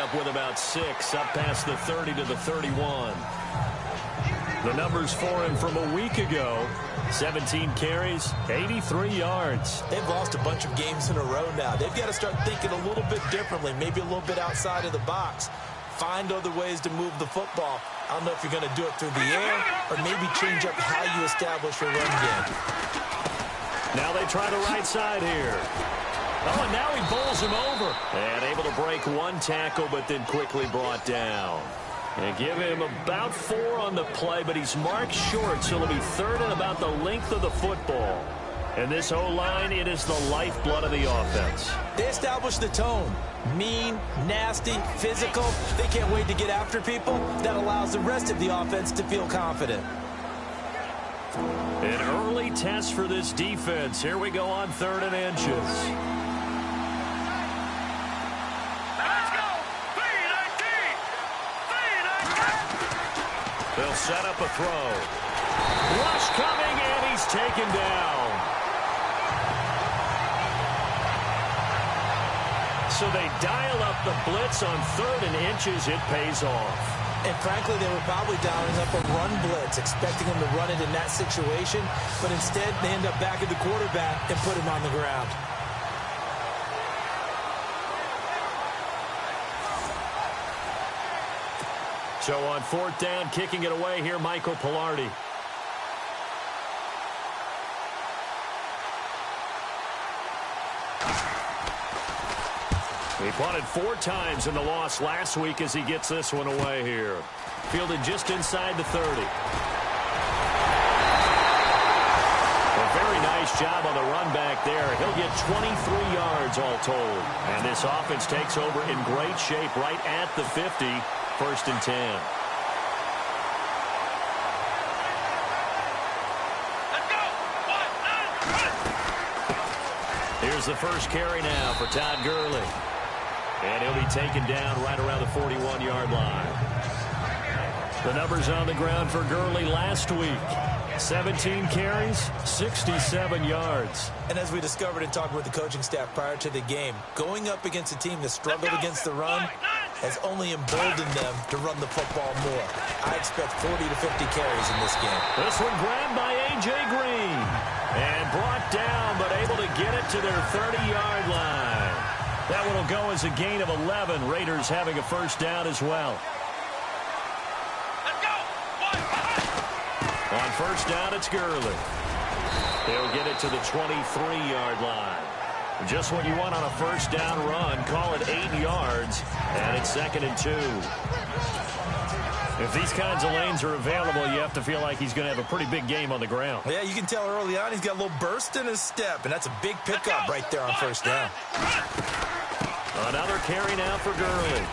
up with about 6, up past the 30 to the 31. The numbers for him from a week ago: 17 carries, 83 yards. They've lost a bunch of games in a row now. They've got to start thinking a little bit differently, maybe a little bit outside of the box. Find other ways to move the football. I don't know if you're going to do it through the air or maybe change up how you establish your run game. Now they try the right side here. Oh, and now he bowls him over. And able to break one tackle, but then quickly brought down. And give him about 4 on the play, but he's marked short, so it'll be third and about the length of the football. And this O-line, it is the lifeblood of the offense. They establish the tone. Mean, nasty, physical. They can't wait to get after people. That allows the rest of the offense to feel confident. An early test for this defense. Here we go on 3rd and inches. They'll set up a throw. Rush coming, and he's taken down. So they dial up the blitz on 3rd and inches. It pays off. And frankly, they were probably dialing up a run blitz, expecting him to run it in that situation. But instead, they end up back at the quarterback and put him on the ground. So on 4th down, kicking it away here, Michael Pilardi. He punted 4 times in the loss last week as he gets this one away here. Fielded just inside the 30. A very nice job on the run back there. He'll get 23 yards all told. And this offense takes over in great shape right at the 50. 1st and 10. Here's the first carry now for Todd Gurley. And he'll be taken down right around the 41-yard line. The numbers on the ground for Gurley last week: 17 carries, 67 yards. And as we discovered in talking with the coaching staff prior to the game, going up against a team that struggled against the run has only emboldened them to run the football more. I expect 40 to 50 carries in this game. This one grabbed by A.J. Green and brought down, but able to get it to their 30-yard line. That one will go as a gain of 11. Raiders having a first down as well. On first down, it's Gurley. They'll get it to the 23-yard line. Just what you want on a first down run. Call it 8 yards, and it's 2nd and 2. If these kinds of lanes are available, you have to feel like he's going to have a pretty big game on the ground. Yeah, you can tell early on he's got a little burst in his step, and that's a big pickup right there on first down. Another carry now for Gurley.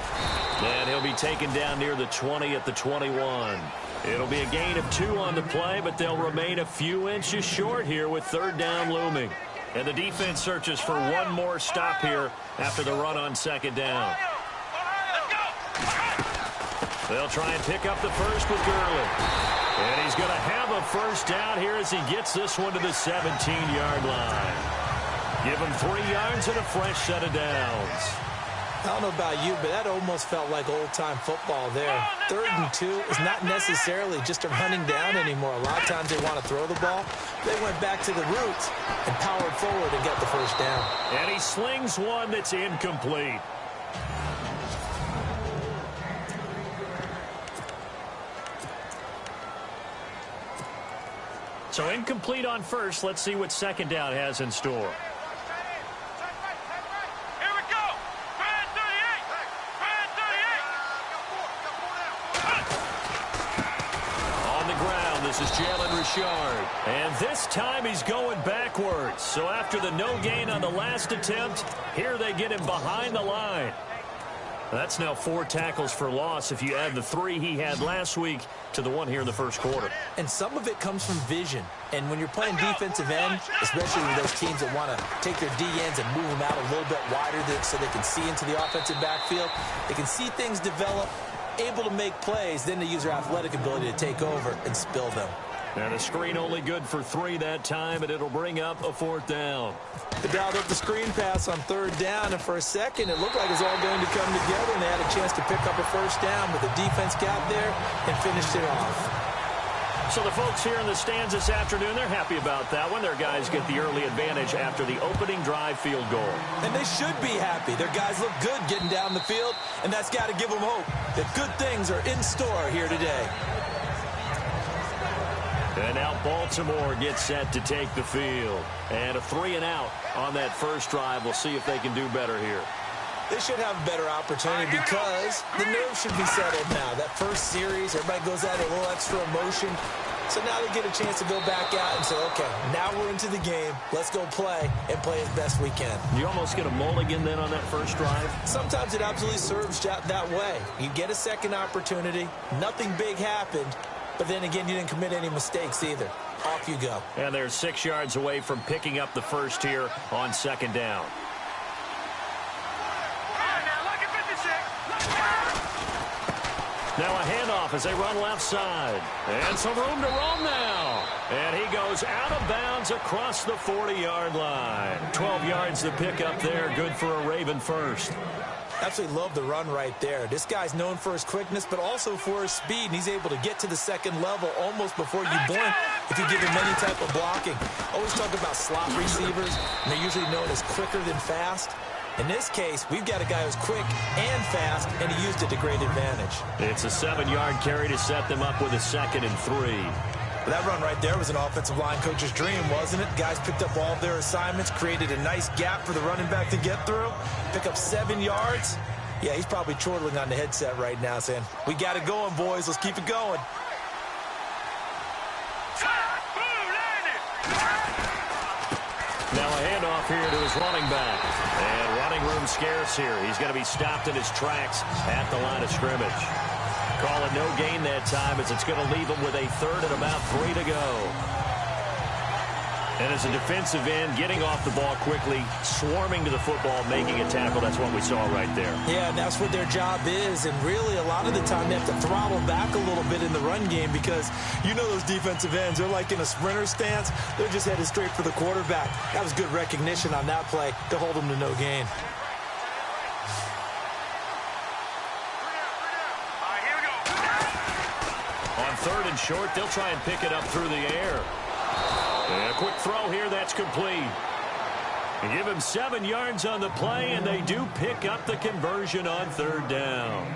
And he'll be taken down near the 20 at the 21. It'll be a gain of 2 on the play, but they'll remain a few inches short here with 3rd down looming. And the defense searches for one more stop here after the run on 2nd down. They'll try and pick up the first with Gurley. And he's going to have a first down here as he gets this one to the 17-yard line. Give him 3 yards and a fresh set of downs. I don't know about you, but that almost felt like old-time football there. 3rd and 2 is not necessarily just a running down anymore. A lot of times they want to throw the ball. They went back to the roots and powered forward and got the first down. And he slings one that's incomplete. So incomplete on first. Let's see what 2nd down has in store. This is Jalen Richard. And this time he's going backwards. So after the no gain on the last attempt, here they get him behind the line. That's now 4 tackles for loss if you add the 3 he had last week to the 1 here in the first quarter. And some of it comes from vision. And when you're playing defensive end, especially with those teams that want to take their D-ends and move them out a little bit wider so they can see into the offensive backfield, they can see things develop, able to make plays, then they use their athletic ability to take over and spill them. And a screen only good for 3 that time, and it'll bring up a 4th down. They dialed up the screen pass on 3rd down, and for a second, it looked like it was all going to come together, and they had a chance to pick up a 1st down, but the defense got there and finished it off. So the folks here in the stands this afternoon, they're happy about that one. Their guys get the early advantage after the opening drive field goal. And they should be happy. Their guys look good getting down the field, and that's got to give them hope that good things are in store here today. And now Baltimore gets set to take the field. And a 3-and-out on that first drive. We'll see if they can do better here. They should have a better opportunity because the nerves should be settled now. That first series, everybody goes out a little extra emotion. So now they get a chance to go back out and say, okay, now we're into the game. Let's go play and play as best we can. You almost get a mulligan then on that first drive? Sometimes it absolutely serves that way. You get a second opportunity. Nothing big happened. But then again, you didn't commit any mistakes either. Off you go. And they're 6 yards away from picking up the first here on 2nd down. Now a handoff as they run left side. And some room to roam now. And he goes out of bounds across the 40-yard line. 12 yards to pick up there. Good for a Raven first. Absolutely love the run right there. This guy's known for his quickness, but also for his speed. And he's able to get to the second level almost before you blink if you give him any type of blocking. Always talk about slot receivers, and they're usually known as quicker than fast. In this case, we've got a guy who's quick and fast, and he used it to great advantage. It's a 7-yard carry to set them up with a 2nd and 3. That run right there was an offensive line coach's dream, wasn't it? Guys picked up all of their assignments, created a nice gap for the running back to get through, pick up 7 yards. Yeah, he's probably chortling on the headset right now saying, we got it going, boys. Let's keep it going. Now a handoff here to his running back. And running room scarce here. He's going to be stopped in his tracks at the line of scrimmage. Call it no gain that time as it's going to leave him with a 3rd and about 3 to go. And as a defensive end, getting off the ball quickly, swarming to the football, making a tackle, that's what we saw right there. Yeah, and that's what their job is. And really, a lot of the time, they have to throttle back a little bit in the run game because you know those defensive ends, they're like in a sprinter stance. They're just headed straight for the quarterback. That was good recognition on that play to hold them to no gain. On 3rd and short, they'll try and pick it up through the air. And a quick throw here, that's complete. And give him 7 yards on the play, and they do pick up the conversion on 3rd down.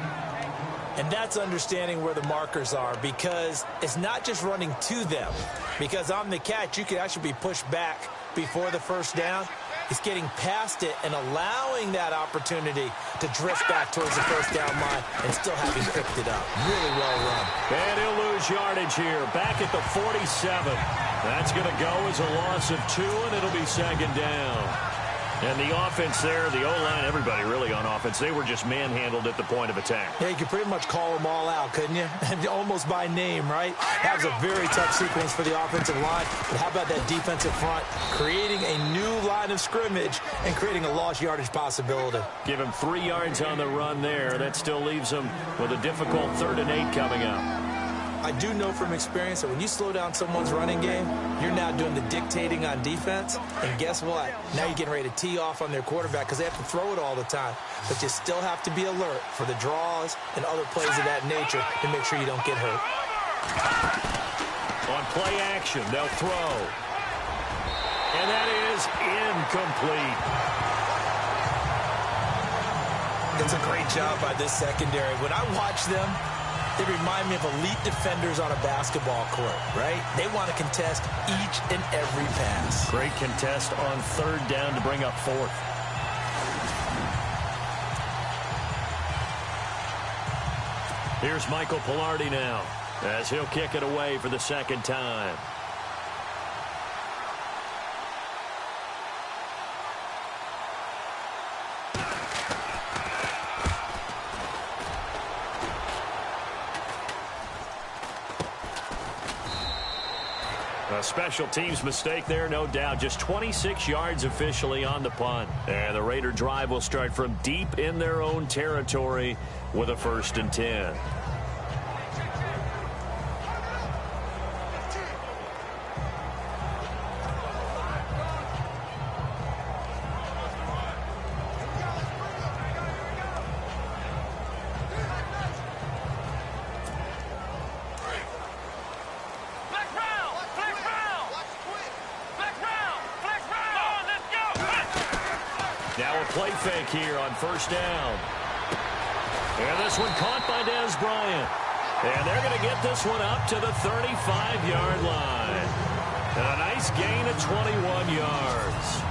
And that's understanding where the markers are because it's not just running to them. Because on the catch, you could actually be pushed back before the 1st down. It's getting past it and allowing that opportunity to drift back towards the 1st down line and still having picked it up. Really well run. And he'll lose yardage here. Back at the 47. That's going to go as a loss of 2, and it'll be 2nd down. And the offense there, the O-line, everybody really on offense, they were just manhandled at the point of attack. Yeah, you could pretty much call them all out, couldn't you? Almost by name, right? That was a very tough sequence for the offensive line. But how about that defensive front creating a new line of scrimmage and creating a lost yardage possibility? Give him 3 yards on the run there. That still leaves him with a difficult 3rd and 8 coming up. I do know from experience that when you slow down someone's running game, you're now doing the dictating on defense. And guess what? Now you're getting ready to tee off on their quarterback because they have to throw it all the time. But you still have to be alert for the draws and other plays of that nature to make sure you don't get hurt. On play action, they'll throw. And that is incomplete. It's a great job by this secondary. When I watch them, they remind me of elite defenders on a basketball court, right? They want to contest each and every pass. Great contest on 3rd down to bring up 4th. Here's Michael Pilardi now as he'll kick it away for the 2nd time. A special teams mistake there, no doubt. Just 26 yards officially on the punt. And the Raider drive will start from deep in their own territory with a 1st and 10. Now a play fake here on first down. And this one caught by Dez Bryant. And they're going to get this one up to the 35-yard line. And a nice gain of 21 yards.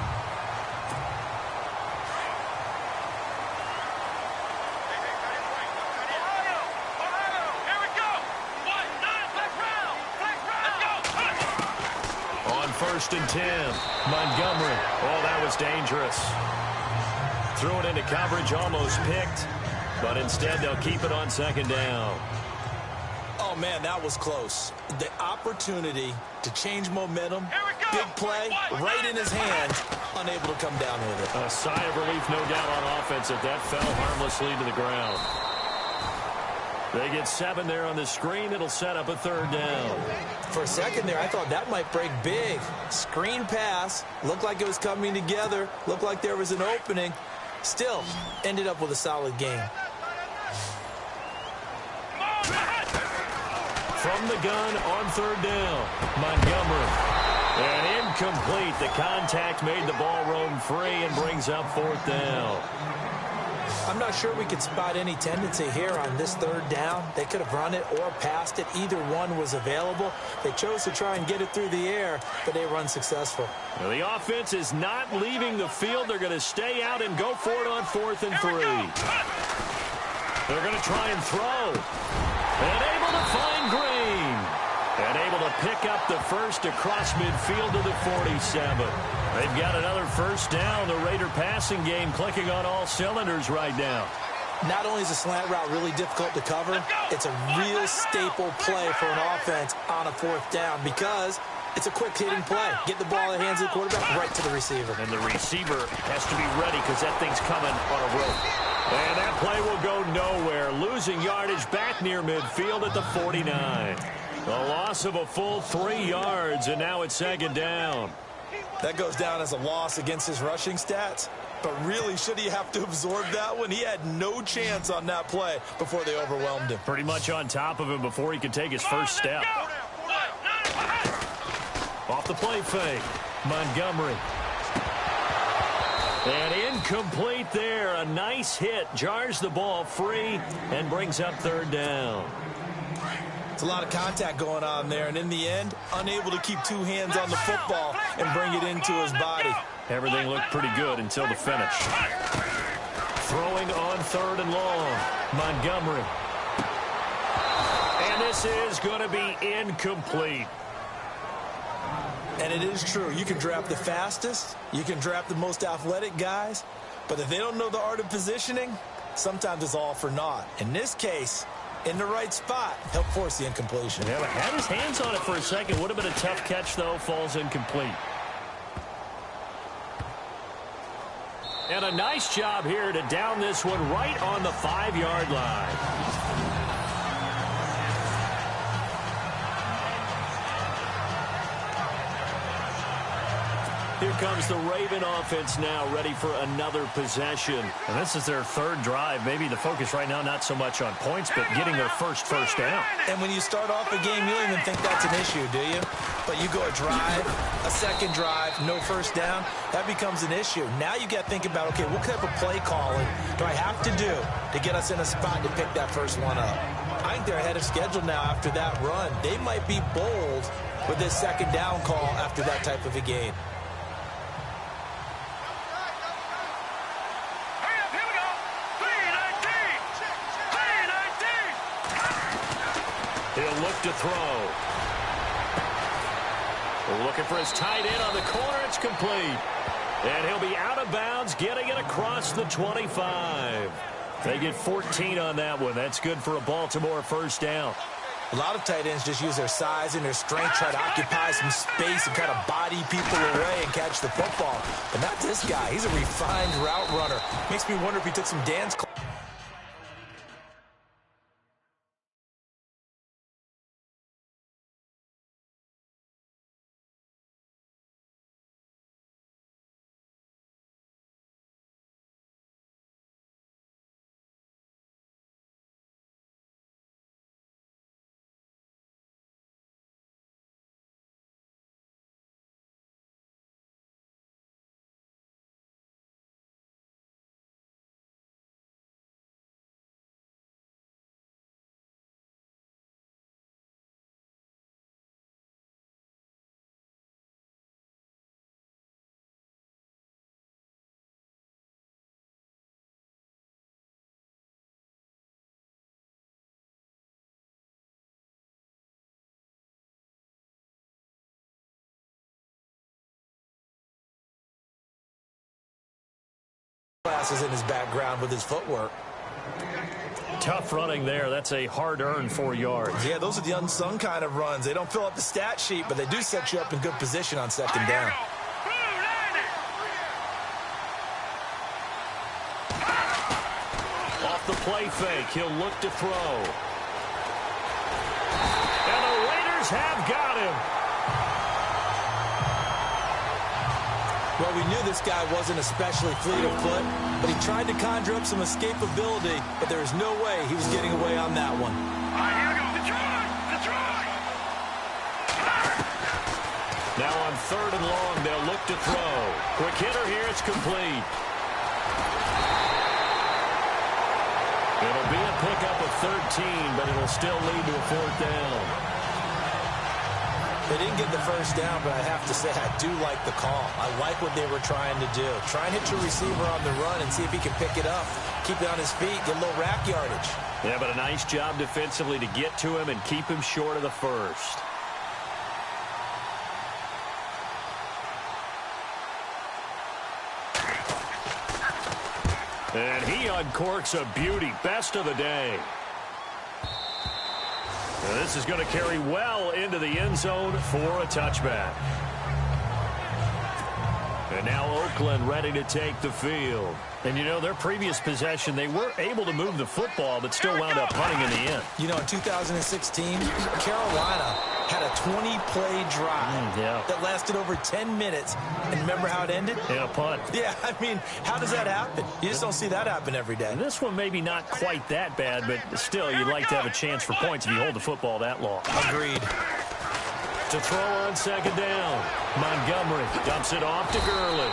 On first and 10, Montgomery. Oh, that was dangerous. Threw it into coverage, almost picked. But instead, they'll keep it on second down. Oh, man, that was close. The opportunity to change momentum, big play, right in his hands, unable to come down with it. A sigh of relief, no doubt, on offense if that fell harmlessly to the ground. They get 7 there on the screen. It'll set up a third down. For a second there, I thought that might break big. Screen pass. Looked like it was coming together. Looked like there was an opening. Still, ended up with a solid game. From the gun on third down, Montgomery. And incomplete. The contact made the ball roam free and brings up fourth down. I'm not sure we could spot any tendency here on this third down. They could have run it or passed it. Either one was available. They chose to try and get it through the air, but they were unsuccessful. Now the offense is not leaving the field. They're going to stay out and go for it on 4th and 3. They're going to try and throw. And able to find Green. And able to pick up the first across midfield to the 47. They've got another first down. The Raider passing game clicking on all cylinders right now. Not only is a slant route really difficult to cover, it's a real staple play for an offense on a 4th down because it's a quick-hitting play. Get the ball in the hands of the quarterback right to the receiver. And the receiver has to be ready because that thing's coming on a rope. And that play will go nowhere. Losing yardage back near midfield at the 49. A loss of a full 3 yards, and now it's second down. That goes down as a loss against his rushing stats. But really, should he have to absorb that one? He had no chance on that play before they overwhelmed him. Pretty much on top of him before he could take his first step. Off the play fake, Montgomery. And incomplete there. A nice hit. Jars the ball free and brings up third down. It's a lot of contact going on there, and in the end, unable to keep 2 hands on the football and bring it into his body. Everything looked pretty good until the finish. Throwing on 3rd and long, Montgomery. And this is going to be incomplete. And it is true. You can draft the fastest. You can draft the most athletic guys. But if they don't know the art of positioning, sometimes it's all for naught. In this case, in the right spot, help force the incompletion. Yeah, but had his hands on it for a second. Would have been a tough catch, though. Falls incomplete. And a nice job here to down this one right on the 5-yard line. Here comes the Raven offense now, ready for another possession. And this is their 3rd drive. Maybe the focus right now not so much on points, but getting their first down. And when you start off a game, you don't even think that's an issue, do you? But you go a drive, a second drive, no first down, that becomes an issue. Now you got to think about, okay, what type of play calling do I have to do to get us in a spot to pick that first one up? I think they're ahead of schedule now after that run. They might be bold with this second down call after that type of a game. He'll look to throw. Looking for his tight end on the corner. It's complete. And he'll be out of bounds, getting it across the 25. They get 14 on that one. That's good for a Baltimore first down. A lot of tight ends just use their size and their strength, try to occupy some space and kind of body people away and catch the football. But not this guy. He's a refined route runner. Makes me wonder if he took some dance classes. classes in his background with his footwork. Tough running there. That's a hard-earned 4 yards. Yeah, those are the unsung kind of runs. They don't fill up the stat sheet, but they do set you up in good position on second down. Off the play fake, he'll look to throw. And the Raiders have got him. Well, we knew this guy wasn't especially fleet of foot, but he tried to conjure up some escapability, but there was no way he was getting away on that one. Now on 3rd and long, they'll look to throw. Quick hitter here, it's complete. It'll be a pickup of 13, but it'll still lead to a 4th down. They didn't get the first down, but I have to say I do like the call. I like what they were trying to do. Try and hit your receiver on the run and see if he can pick it up. Keep it on his feet, get a little rack yardage. Yeah, but a nice job defensively to get to him and keep him short of the first. And he uncorks a beauty. Best of the day. Now this is going to carry well into the end zone for a touchback. And now Oakland ready to take the field. And, you know, their previous possession, they were able to move the football, but still wound up punting in the end. You know, in 2016, Carolina had a 20-play drive that lasted over 10 minutes. And remember how it ended? Yeah, a punt. Yeah, I mean, how does that happen? You just don't see that happen every day. And this one maybe not quite that bad, but still, you'd like to have a chance for points if you hold the football that long. Agreed. To throw on 2nd down. Montgomery dumps it off to Gurley.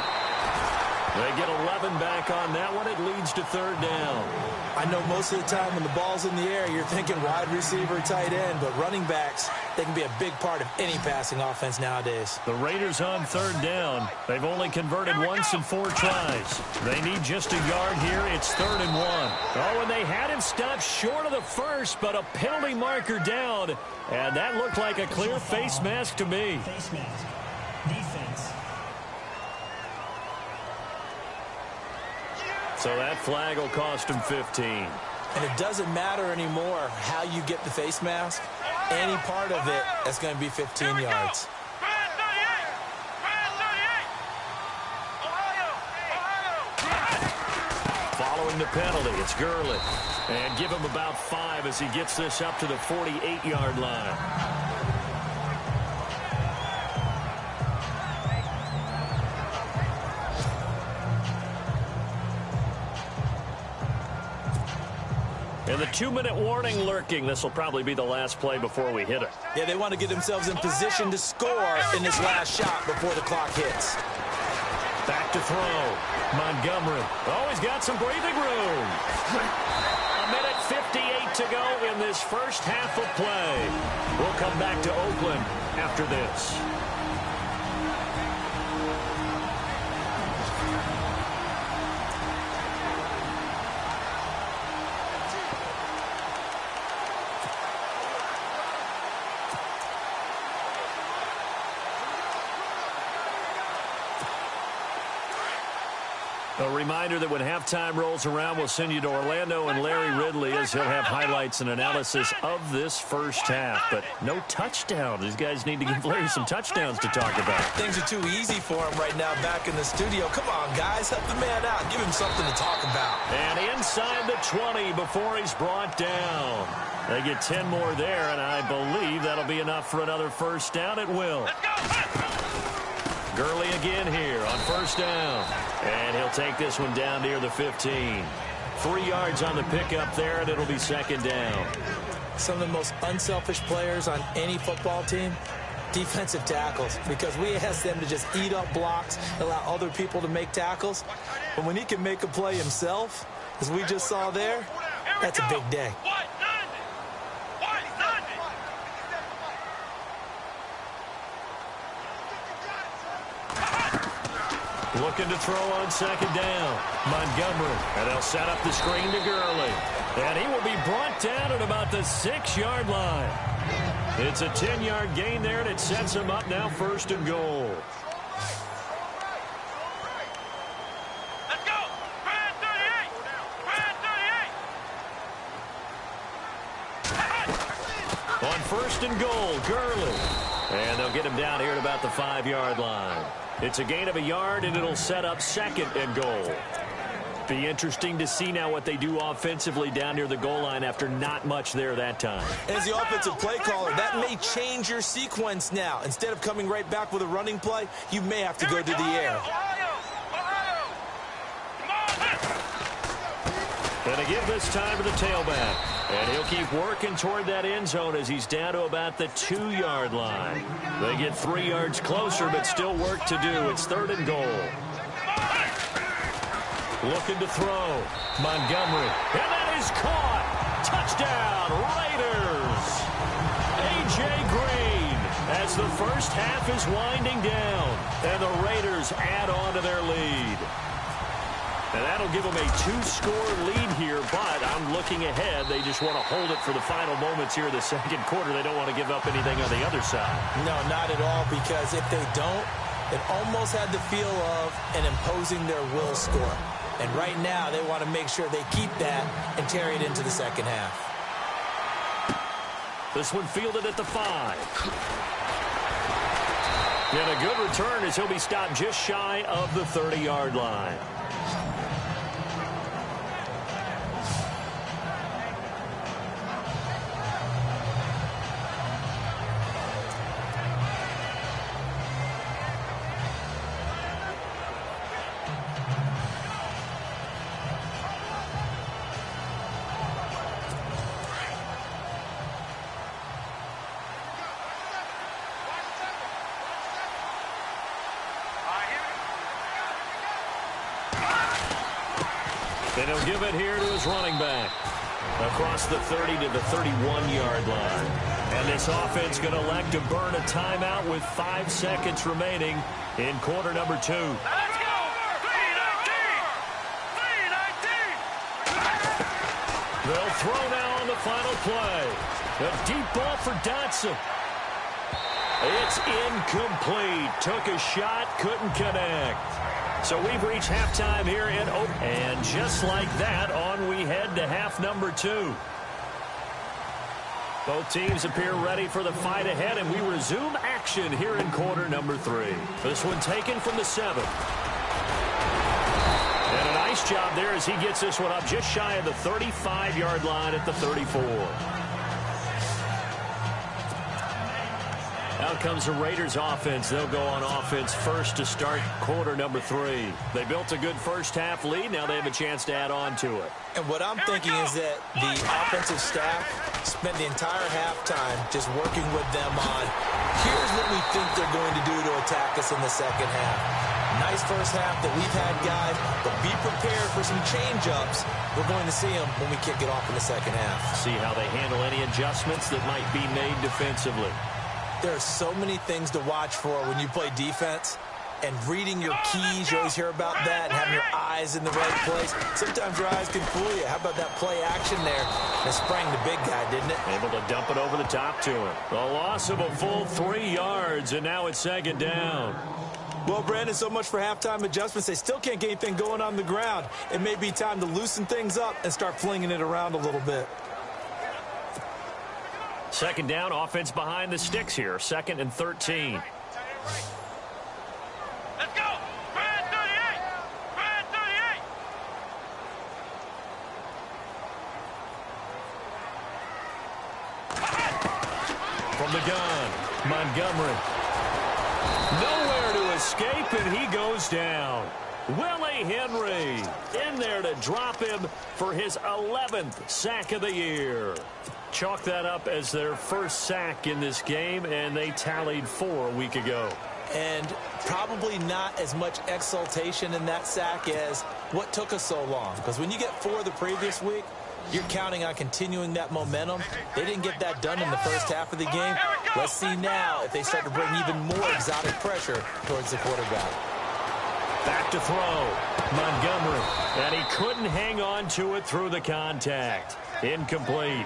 They get 11 back on that one. It leads to 3rd down. I know most of the time when the ball's in the air, you're thinking wide receiver, tight end, but running backs, they can be a big part of any passing offense nowadays. The Raiders on 3rd down. They've only converted once in 4 tries. They need just a yard here. It's 3rd and 1. Oh, and they had him stopped short of the first, but a penalty marker down. And that looked like a clear face mask to me. Face mask. Defense. So that flag will cost him 15. And it doesn't matter anymore how you get the face mask. Any part of it, that's going to be 15 yards. Following the penalty, it's Gurley. And give him about 5 as he gets this up to the 48-yard line. And the 2-minute warning lurking. This will probably be the last play before we hit it. Yeah, they want to get themselves in position to score in this last shot before the clock hits. Back to throw. Montgomery. Oh, he's got some breathing room. A minute 58 to go in this first half of play. We'll come back to Oakland after this. A reminder that when halftime rolls around, we'll send you to Orlando and Larry Ridley as he'll have highlights and analysis of this first half. But no touchdown. These guys need to give Larry some touchdowns to talk about. Things are too easy for him right now back in the studio. Come on, guys. Help the man out. Give him something to talk about. And inside the 20 before he's brought down. They get 10 more there, and I believe that'll be enough for another first down. It will. Gurley again here on first down. And he'll take this one down near the 15. 3 yards on the pickup there, and it'll be 2nd down. Some of the most unselfish players on any football team, defensive tackles, because we ask them to just eat up blocks, allow other people to make tackles. But when he can make a play himself, as we just saw there, that's a big day. Looking to throw on 2nd down. Montgomery. And they'll set up the screen to Gurley. And he will be brought down at about the 6-yard line. It's a 10-yard gain there, and it sets him up now 1st and goal. Let's go! first and goal. Gurley. And they'll get him down here at about the 5-yard line. It's a gain of a yard, and it'll set up second and goal. Be interesting to see now what they do offensively down near the goal line after not much there that time. As the offensive play caller, that may change your sequence now. Instead of coming right back with a running play, you may have to go to the air. And they give this time to the tailback. And he'll keep working toward that end zone as he's down to about the 2-yard line. They get 3 yards closer, but still work to do. It's third and goal. Looking to throw. Montgomery. And that is caught. Touchdown, Raiders. A.J. Green as the first half is winding down. And the Raiders add on to their lead. And that'll give them a 2-score lead here, but I'm looking ahead. They just want to hold it for the final moments here in the second quarter. They don't want to give up anything on the other side. No, not at all, because if they don't, it almost had the feel of an imposing their will score. And right now, they want to make sure they keep that and carry it into the second half. This one fielded at the 5. And a good return as he'll be stopped just shy of the 30-yard line. And he'll give it here to his running back. Across the 30 to the 31-yard line. And this offense going to elect to burn a timeout with 5 seconds remaining in quarter number 2. Let's go! 3-19! They'll throw now on the final play. A deep ball for Dotson. It's incomplete. Took a shot, couldn't connect. So we've reached halftime here in Oakland. And just like that, on we head to half number 2. Both teams appear ready for the fight ahead, and we resume action here in quarter number 3. This one taken from the 7. And a nice job there as he gets this one up just shy of the 35-yard line at the 34. Out comes the Raiders offense. They'll go on offense first to start quarter number 3. They built a good first half lead. Now they have a chance to add on to it. And what I'm thinking is that the offensive staff spent the entire halftime just working with them on, here's what we think they're going to do to attack us in the second half. Nice first half that we've had, guys, but be prepared for some change-ups. We're going to see them when we kick it off in the second half. See how they handle any adjustments that might be made defensively. There are so many things to watch for when you play defense, and reading your keys, you always hear about that, and having your eyes in the right place. Sometimes your eyes can fool you. How about that play action there? That sprang the big guy, didn't it? Able to dump it over the top to him. A loss of a full 3 yards, and now it's second down. Well, Brandon, so much for halftime adjustments. They still can't get anything going on the ground. It may be time to loosen things up and start flinging it around a little bit. Second down, offense behind the sticks here. 2nd and 13. Let's go! Brad 38! Brad 38! From the gun, Montgomery. Nowhere to escape, and he goes down. Willie Henry in there to drop him for his 11th sack of the year. Chalk that up as their first sack in this game, and they tallied 4 a week ago. And probably not as much exultation in that sack as what took us so long. Because when you get 4 the previous week, you're counting on continuing that momentum. They didn't get that done in the first half of the game. Let's see now if they start to bring even more exotic pressure towards the quarterback. Back to throw. Montgomery. And he couldn't hang on to it through the contact. Incomplete.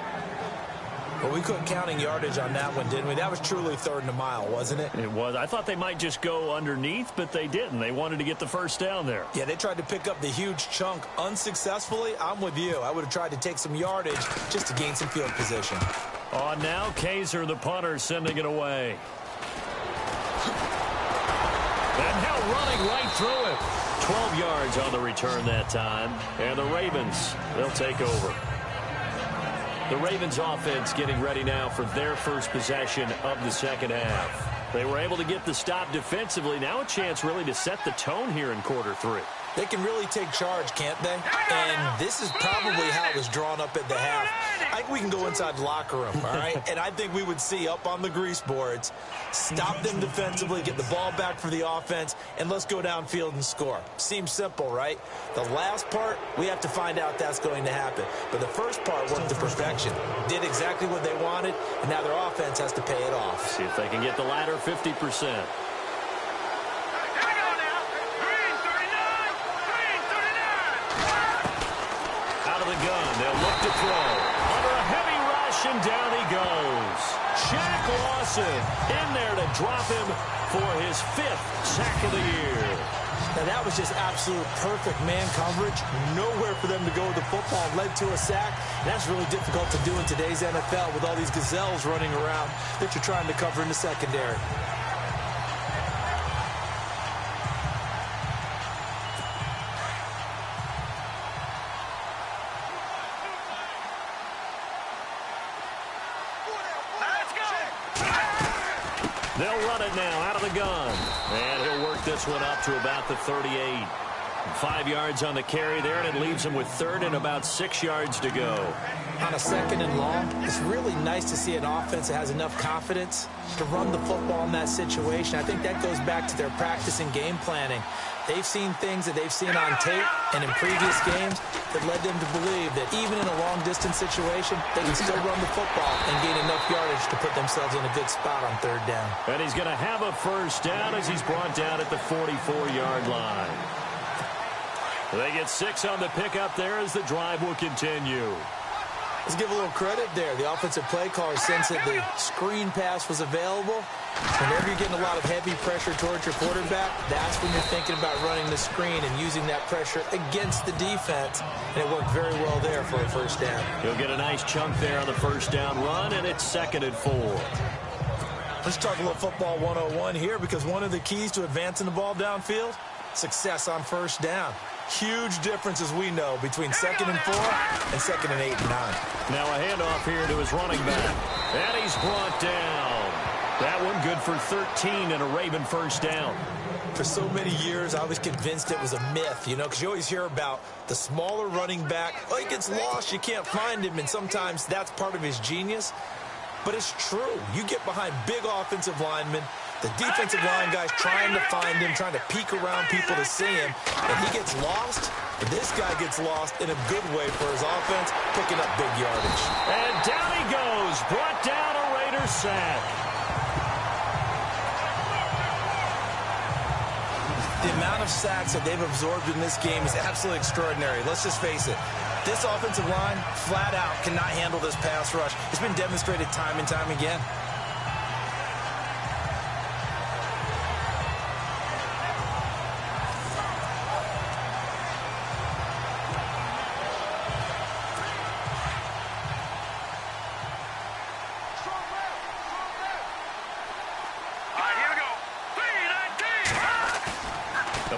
Well, we couldn't counting yardage on that one, didn't we? That was truly 3rd and a mile, wasn't it? It was. I thought they might just go underneath, but they didn't. They wanted to get the first down there. Yeah, they tried to pick up the huge chunk unsuccessfully. I'm with you. I would have tried to take some yardage just to gain some field position. On now, Kaiser, the punter, sending it away. And now running right through it. 12 yards on the return that time. And the Ravens, they'll take over. The Ravens offense getting ready now for their first possession of the second half. They were able to get the stop defensively. Now a chance really to set the tone here in quarter three. They can really take charge, can't they? And this is probably how it was drawn up at the half. I think we can go inside the locker room, all right? And I think we would see up on the grease boards, stop them defensively, get the ball back for the offense, and let's go downfield and score. Seems simple, right? The last part, we have to find out that's going to happen. But the first part worked to perfection. Did exactly what they wanted, and now their offense has to pay it off. See if they can get the latter 50%. They'll look to throw. Under a heavy rush, and down he goes. Shaq Lawson in there to drop him for his 5th sack of the year. Now, that was just absolute perfect man coverage. Nowhere for them to go with the football. Led to a sack. That's really difficult to do in today's NFL with all these gazelles running around that you're trying to cover in the secondary. They'll run it now out of the gun. And he'll work this one up to about the 38. 5 yards on the carry there, and it leaves him with 3rd and about 6 yards to go. On a 2nd and long, it's really nice to see an offense that has enough confidence to run the football in that situation. I think that goes back to their practice and game planning. They've seen things that they've seen on tape and in previous games that led them to believe that even in a long-distance situation, they can still run the football and gain enough yardage to put themselves in a good spot on 3rd down. And he's going to have a first down as he's brought down at the 44-yard line. They get 6 on the pickup there as the drive will continue. Let's give a little credit there. The offensive play caller sensed that the screen pass was available. Whenever you're getting a lot of heavy pressure towards your quarterback, that's when you're thinking about running the screen and using that pressure against the defense. And it worked very well there for a first down. He'll get a nice chunk there on the first down run, and it's 2nd and 4. Let's talk a little football 101 here, because one of the keys to advancing the ball downfield, success on first down. Huge difference, as we know, between 2nd and 4 and 2nd and 8 and 9. Now a handoff here to his running back. And he's brought down. That one good for 13 and a Raven first down. For so many years, I was convinced it was a myth, you know, because you always hear about the smaller running back. Oh, he gets lost, you can't find him, and sometimes that's part of his genius. But it's true. You get behind big offensive linemen, the defensive line guys trying to find him, trying to peek around people to see him, and he gets lost. And this guy gets lost in a good way for his offense, picking up big yardage. And down he goes, brought down a Raider sack. The amount of sacks that they've absorbed in this game is absolutely extraordinary. Let's just face it. This offensive line, flat out, cannot handle this pass rush. It's been demonstrated time and time again.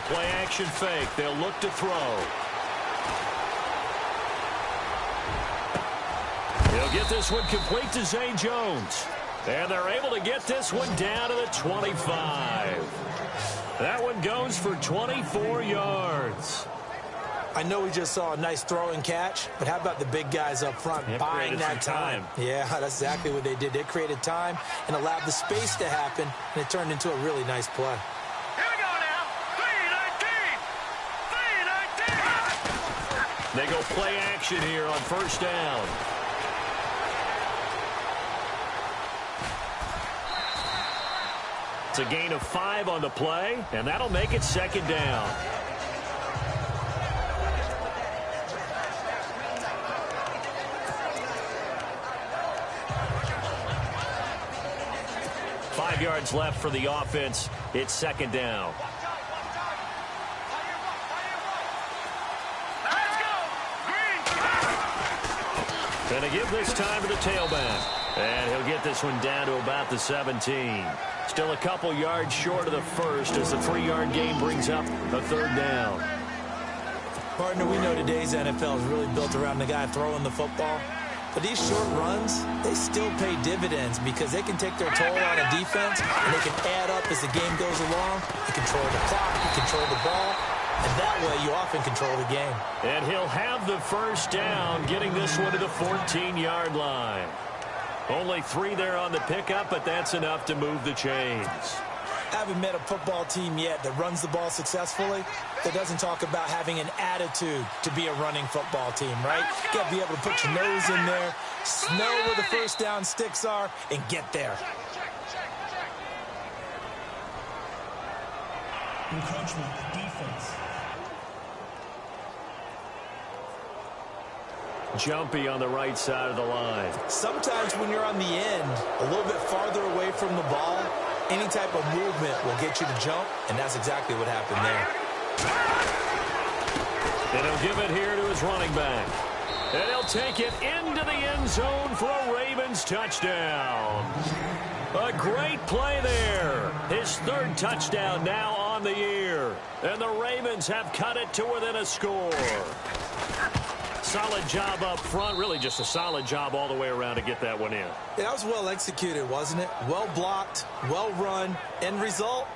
Play action fake. They'll look to throw. He'll get this one complete to Zay Jones. And they're able to get this one down to the 25. That one goes for 24 yards. I know we just saw a nice throw and catch, but how about the big guys up front buying that time? Yeah, that's exactly what they did. They created time and allowed the space to happen, and it turned into a really nice play. They go play action here on first down. It's a gain of 5 on the play, and that'll make it 2nd down. Five yards left for the offense. It's 2nd down. And to give this time to the tailback. And he'll get this one down to about the 17. Still a couple yards short of the first as the 3-yard gain brings up a third down. Partner, we know today's NFL is really built around the guy throwing the football. But these short runs, they still pay dividends because they can take their toll on a defense and they can add up as the game goes along. You control the clock, you control the ball, and that way you often control the game. And he'll have the first down, getting this one to the 14-yard line. Only 3 there on the pickup, but that's enough to move the chains. I haven't met a football team yet that runs the ball successfully that doesn't talk about having an attitude to be a running football team, right? You got to be able to put your nose in there, smell where the first down sticks are, and get there. Encroachment, defense. Jumpy on the right side of the line. Sometimes when you're on the end, a little bit farther away from the ball, any type of movement will get you to jump, and that's exactly what happened there. And he'll give it here to his running back. And he'll take it into the end zone for a Ravens touchdown. A great play there. His 3rd touchdown now on the year. And the Ravens have cut it to within a score. Solid job up front. Really just a solid job all the way around to get that one in. Yeah, that was well executed, wasn't it? Well blocked, well run. End result,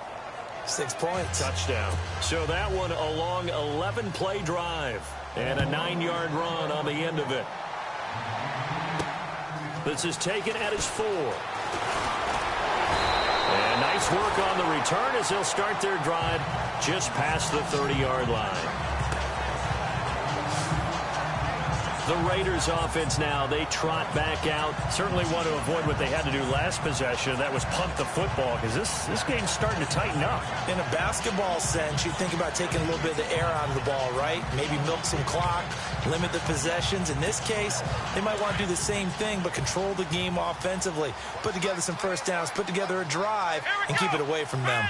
6 points. Touchdown. So that one a long 11-play drive and a 9-yard run on the end of it. This is taken at his 4. And nice work on the return as they'll start their drive just past the 30-yard line. The Raiders offense now, they trot back out. Certainly want to avoid what they had to do last possession. That was punt the football because this game's starting to tighten up. In a basketball sense, you think about taking a little bit of the air out of the ball, right? Maybe milk some clock, limit the possessions. In this case, they might want to do the same thing but control the game offensively. Put together some first downs, put together a drive, and keep it away from them.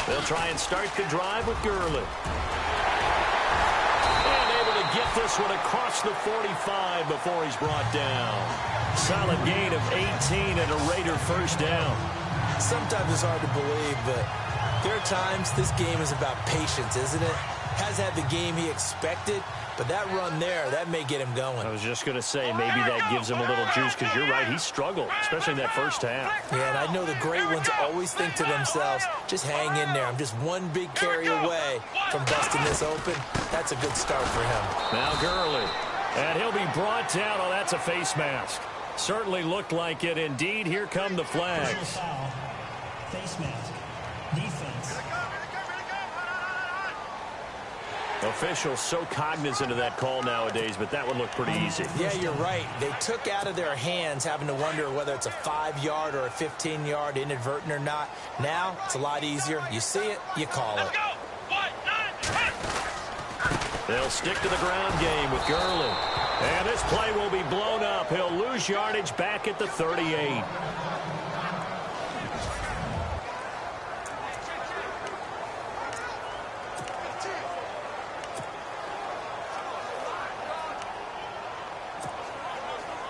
They'll try and start the drive with Gurley. Get this one across the 45 before he's brought down. Solid gain of 18 and a Raider first down. Sometimes it's hard to believe, but there are times this game is about patience, isn't it? Has had the game he expected, but that run there, that may get him going. I was just going to say, maybe that gives him a little juice because you're right, he struggled, especially in that first half. Yeah, and I know the great ones always think to themselves, just hang in there. I'm just one big carry away from busting this open. That's a good start for him. Now Gurley, and he'll be brought down. Oh, that's a face mask. Certainly looked like it. Indeed, here come the flags. Face mask. Defense. Officials so cognizant of that call nowadays, but that one looked pretty easy. Yeah, you're right. They took out of their hands having to wonder whether it's a 5-yard or a 15-yard, inadvertent or not. Now, it's a lot easier. You see it, you call it. They'll stick to the ground game with Gurley. And this play will be blown up. He'll lose yardage back at the 38.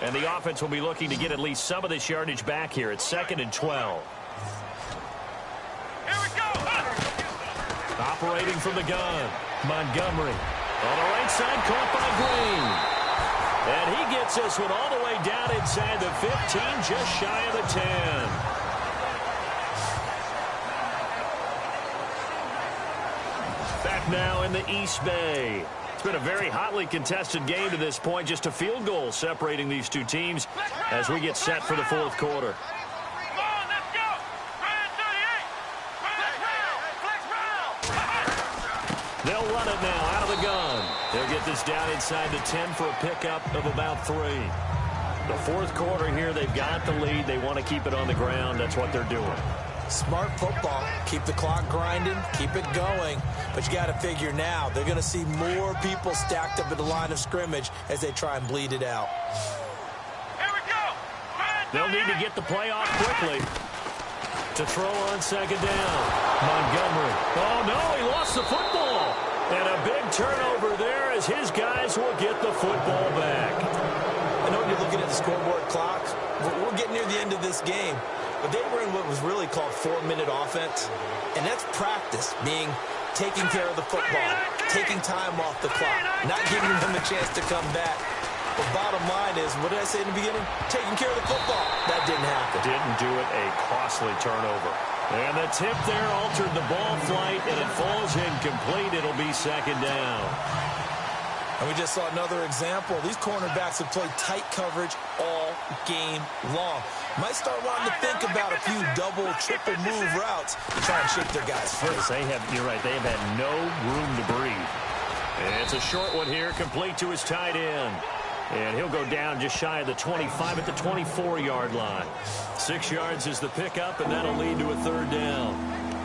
And the offense will be looking to get at least some of this yardage back here. It's 2nd and 12. Here we go. Operating from the gun, Montgomery. On the right side, caught by Green. And he gets this one all the way down inside the 15, just shy of the 10. Back now in the East Bay. It's been a very hotly contested game to this point. Just a field goal separating these two teams as we get set for the 4th quarter. They'll run it now out of the gun. They'll get this down inside the 10 for a pickup of about 3. The 4th quarter here, they've got the lead. They want to keep it on the ground. That's what they're doing. Smart football. Keep the clock grinding. Keep it going. But you got to figure now, they're going to see more people stacked up at the line of scrimmage as they try and bleed it out. Here we go. They'll need to get the play off quickly to throw on 2nd down. Montgomery. Oh, no, he lost the football. And a big turnover there as his guys will get the football back. I know when you look clock. We're getting near the end of this game. But they were in what was really called 4-minute offense. And that's practice, being taking care of the football, taking time off the clock, not giving them a chance to come back. The bottom line is, what did I say in the beginning? Taking care of the football. That didn't happen. Didn't do it. A costly turnover. And the tip there altered the ball flight, and it falls incomplete. It'll be second down. And we just saw another example. These cornerbacks have played tight coverage all game long. Might start wanting to think about a few double, triple move routes to try and shake their guys free. You're right, they have had no room to breathe. And it's a short one here, complete to his tight end. And he'll go down just shy of the 25 at the 24-yard line. 6 yards is the pickup, and that'll lead to a third down.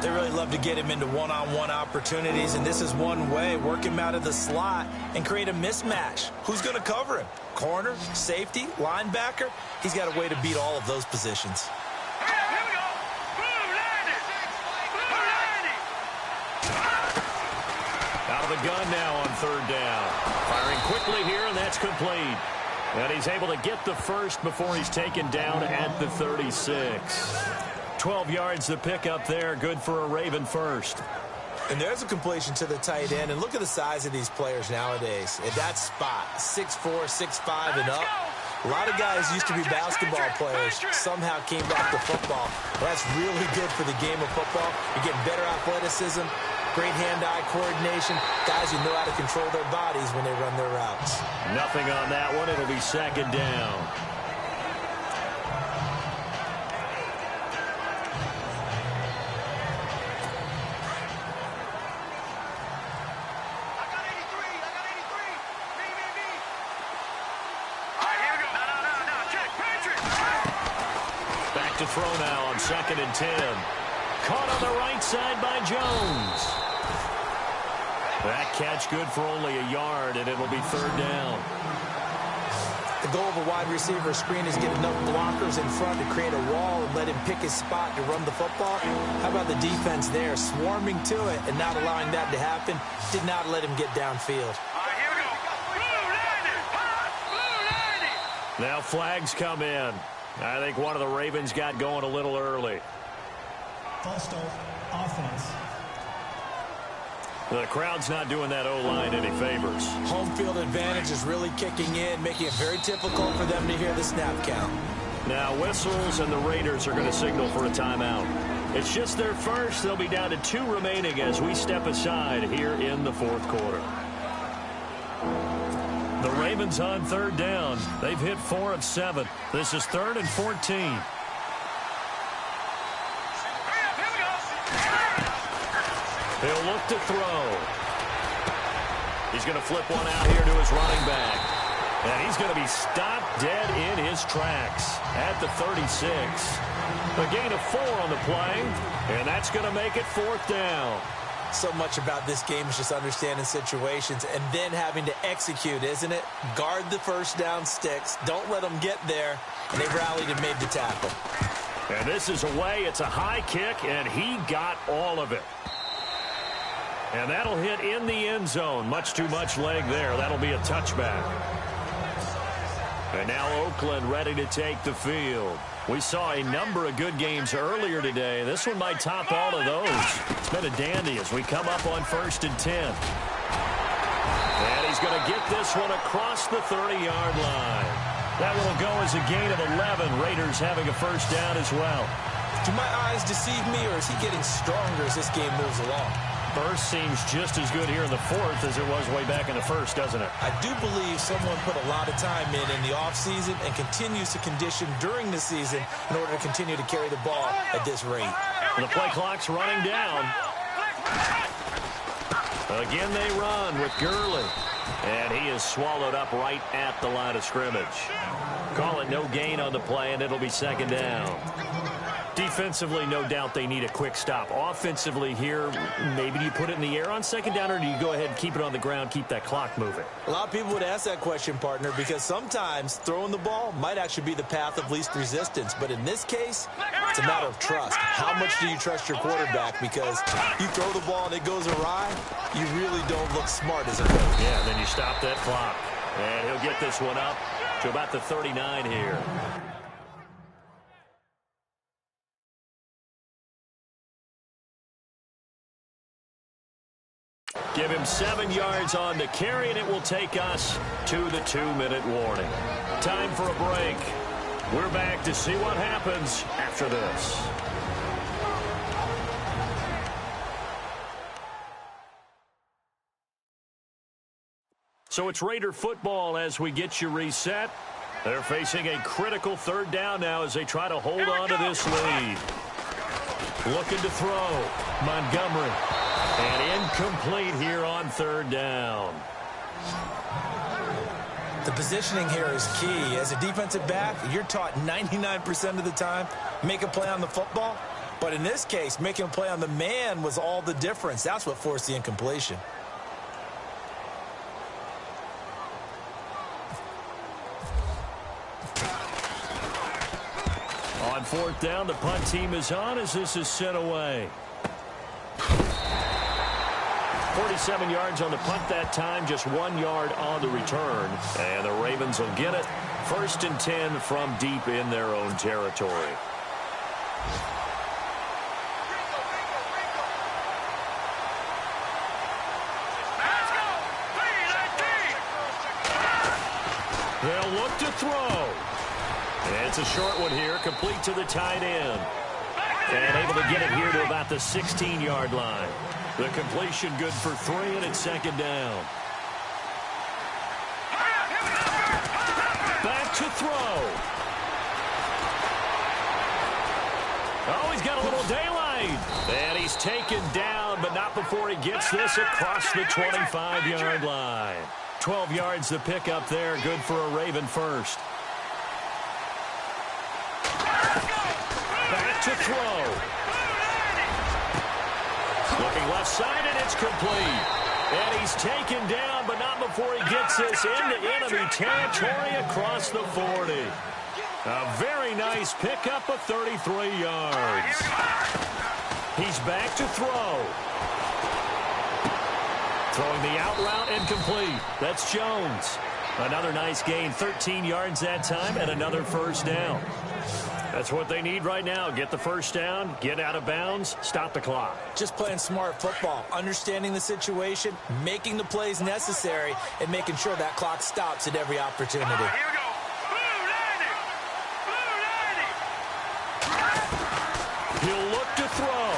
They really love to get him into one-on-one opportunities, and this is one way. Work him out of the slot and create a mismatch. Who's going to cover him? Corner, safety, linebacker? He's got a way to beat all of those positions. Out of the gun now on third down. Firing quickly here, and that's complete. And he's able to get the first before he's taken down at the 36. 12 yards the pickup there. Good for a Raven first. And there's a completion to the tight end. And look at the size of these players nowadays. At that spot, 6'4", 6'5", and up. A lot of guys used to be basketball players, somehow came back to football. That's really good for the game of football. You're getting better athleticism, great hand-eye coordination, guys who know how to control their bodies when they run their routes. Nothing on that one. It'll be second down. To throw now on 2nd and 10. Caught on the right side by Jones. That catch good for only a yard, and it'll be third down. The goal of a wide receiver screen is get enough blockers in front to create a wall and let him pick his spot to run the football. How about the defense there, swarming to it and not allowing that to happen? Did not let him get downfield. Now flags come in. I think one of the Ravens got going a little early. False start, offense. The crowd's not doing that O-line any favors. Home field advantage is really kicking in, making it very difficult for them to hear the snap count. Now whistles, and the Raiders are going to signal for a timeout. It's just their first. They'll be down to 2 remaining as we step aside here in the fourth quarter. The Ravens on third down. They've hit 4 of 7. This is 3rd and 14. He'll look to throw. He's going to flip one out here to his running back. And he's going to be stopped dead in his tracks at the 36. A gain of 4 on the play, and that's going to make it 4th down. So much about this game is just understanding situations and then having to execute, isn't it? Guard the first down sticks. Don't let them get there. And they rallied and made the tackle. And this is away. It's a high kick, and he got all of it. And that'll hit in the end zone. Much too much leg there. That'll be a touchback. And now Oakland ready to take the field. We saw a number of good games earlier today. This one might top all of those. It's been a dandy as we come up on 1st and 10. And he's going to get this one across the 30-yard line. That one will go as a gain of 11. Raiders having a first down as well. Do my eyes deceive me, or is he getting stronger as this game moves along? First seems just as good here in the 4th as it was way back in the 1st, doesn't it? I do believe someone put a lot of time in the offseason and continues to condition during the season in order to continue to carry the ball at this rate. The play clock's running down. Again they run with Gurley. And he is swallowed up right at the line of scrimmage. Call it no gain on the play, and it'll be second down. Defensively, no doubt they need a quick stop. Offensively here, maybe do you put it in the air on second down, or do you go ahead and keep it on the ground, keep that clock moving? A lot of people would ask that question, partner, because sometimes throwing the ball might actually be the path of least resistance. But in this case, it's a matter of trust. How much do you trust your quarterback? Because you throw the ball and it goes awry, you really don't look smart as a coach. Yeah, then you stop that clock. And he'll get this one up to about the 39 here. Give him 7 yards on the carry, and it will take us to the 2-minute warning. Time for a break. We're back to see what happens after this. So it's Raider football as we get you reset. They're facing a critical 3rd down now as they try to hold on to this lead. Looking to throw. Montgomery. And incomplete here on 3rd down. The positioning here is key. As a defensive back, you're taught 99% of the time, make a play on the football. But in this case, making a play on the man was all the difference. That's what forced the incompletion. On 4th down, the punt team is on as this is sent away. 47 yards on the punt that time, just 1 yard on the return. And the Ravens will get it. 1st and 10 from deep in their own territory. They'll look to throw. And it's a short one here, complete to the tight end. And able to get it here to about the 16-yard line. The completion good for 3, and it's 2nd down. Back to throw. Oh, he's got a little daylight. And he's taken down, but not before he gets this across the 25-yard line. 12 yards to pick up there, good for a Raven first. Back to throw. Looking left side, and it's complete. And he's taken down, but not before he gets this into enemy territory across the 40. A very nice pickup of 33 yards. He's back to throw. Throwing the out route and complete. That's Jones. Another nice gain, 13 yards that time, and another 1st down. That's what they need right now. Get the 1st down, get out of bounds, stop the clock. Just playing smart football, understanding the situation, making the plays necessary, and making sure that clock stops at every opportunity. Here we go. He'll look to throw.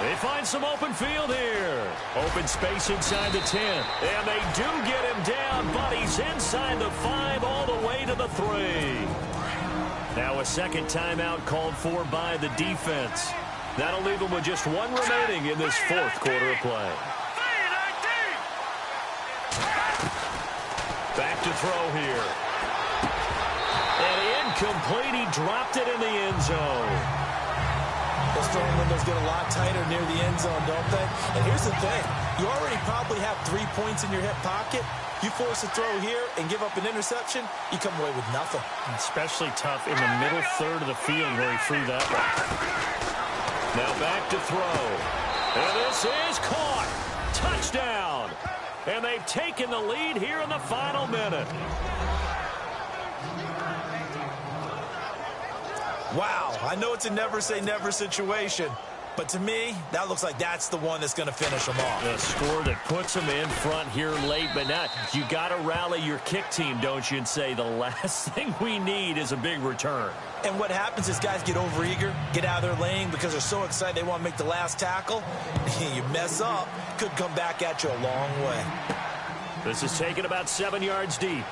They find some open field here. Open space inside the 10. And they do get him down, but he's inside the 5 all the way to the 3. Now a 2nd timeout called for by the defense. That'll leave them with just 1 remaining in this 4th quarter of play. Back to throw here. And incomplete. He dropped it in the end zone. Those throwing windows get a lot tighter near the end zone, don't they? And here's the thing. You already probably have 3 points in your hip pocket. You force a throw here and give up an interception, you come away with nothing. Especially tough in the middle 3rd of the field where he threw that one. Now back to throw. And this is caught. Touchdown. And they've taken the lead here in the final minute. Wow, I know it's a never-say-never situation, but to me, that looks like that's the one that's going to finish them off. The score that puts them in front here late, but not. You got to rally your kick team, don't you, and say the last thing we need is a big return. And what happens is guys get overeager, get out of their lane because they're so excited they want to make the last tackle. You mess up, could come back at you a long way. This is taken about 7 yards deep.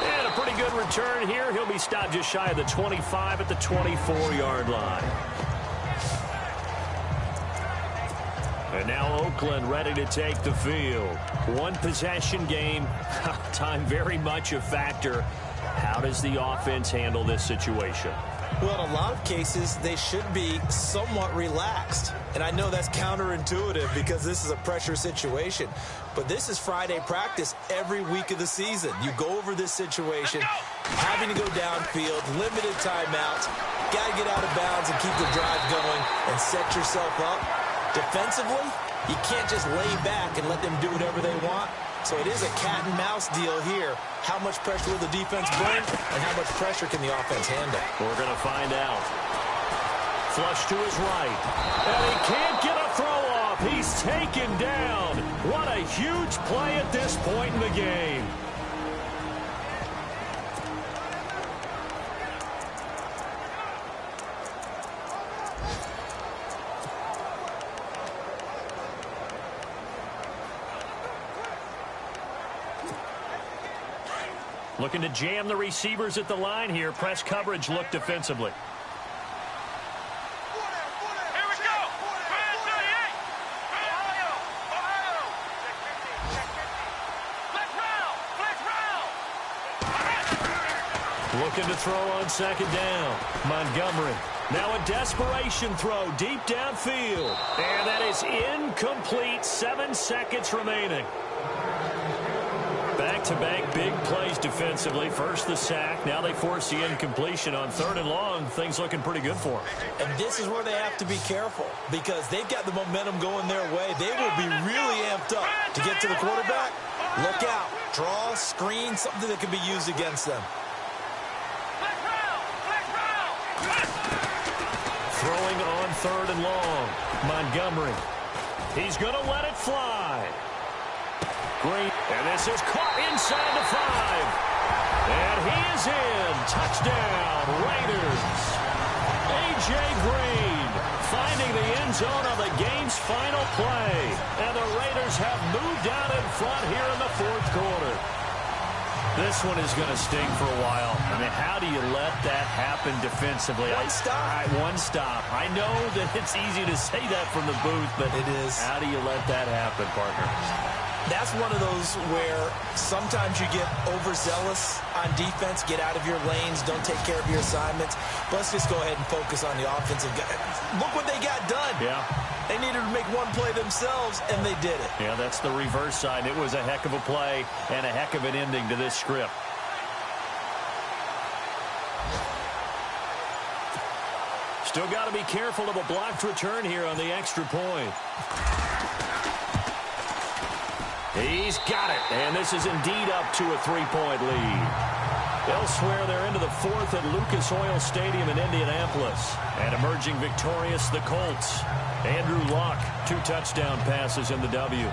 And a pretty good return here. He'll be stopped just shy of the 25 at the 24-yard line. And now Oakland ready to take the field. One possession game. Time very much a factor. How does the offense handle this situation? Well, in a lot of cases, they should be somewhat relaxed. And I know that's counterintuitive because this is a pressure situation. But this is Friday practice every week of the season. You go over this situation, having to go downfield, limited timeouts, got to get out of bounds and keep the drive going and set yourself up Defensively, you can't just lay back and let them do whatever they want. So it is a cat and mouse deal here. How much pressure will the defense bring, and how much pressure can the offense handle? We're going to find out. Flush to his right. And he can't get a throw off. He's taken down. What a huge play at this point in the game. Looking to jam the receivers at the line here. Press coverage look defensively. Here we go. Man 38. Ohio. Flex round. Looking to throw on second down. Montgomery. Now a desperation throw deep downfield. And that is incomplete. 7 seconds remaining. Back-to-back big plays defensively. First the sack. Now they force the incompletion on 3rd and long. Things looking pretty good for them. And this is where they have to be careful because they've got the momentum going their way. They will be really amped up to get to the quarterback. Look out. Draw, screen, something that can be used against them. Throwing on 3rd and long. Montgomery. He's going to let it fly. Great. And this is caught inside the 5. And he is in. Touchdown, Raiders. A.J. Green finding the end zone on the game's final play. And the Raiders have moved out in front here in the 4th quarter. This one is going to sting for a while. I mean, how do you let that happen defensively? One stop. One stop. I know that it's easy to say that from the booth, but it is. How do you let that happen, partner? That's one of those where sometimes you get overzealous on defense, get out of your lanes, don't take care of your assignments. But let's just go ahead and focus on the offensive guy. Look what they got done. Yeah. They needed to make one play themselves, and they did it. Yeah, that's the reverse side. It was a heck of a play and a heck of an ending to this script. Still got to be careful of a blocked return here on the extra point. He's got it, and this is indeed up to a 3-point lead. Elsewhere, they're into the 4th at Lucas Oil Stadium in Indianapolis. And emerging victorious, the Colts. Andrew Luck, 2 touchdown passes in the W.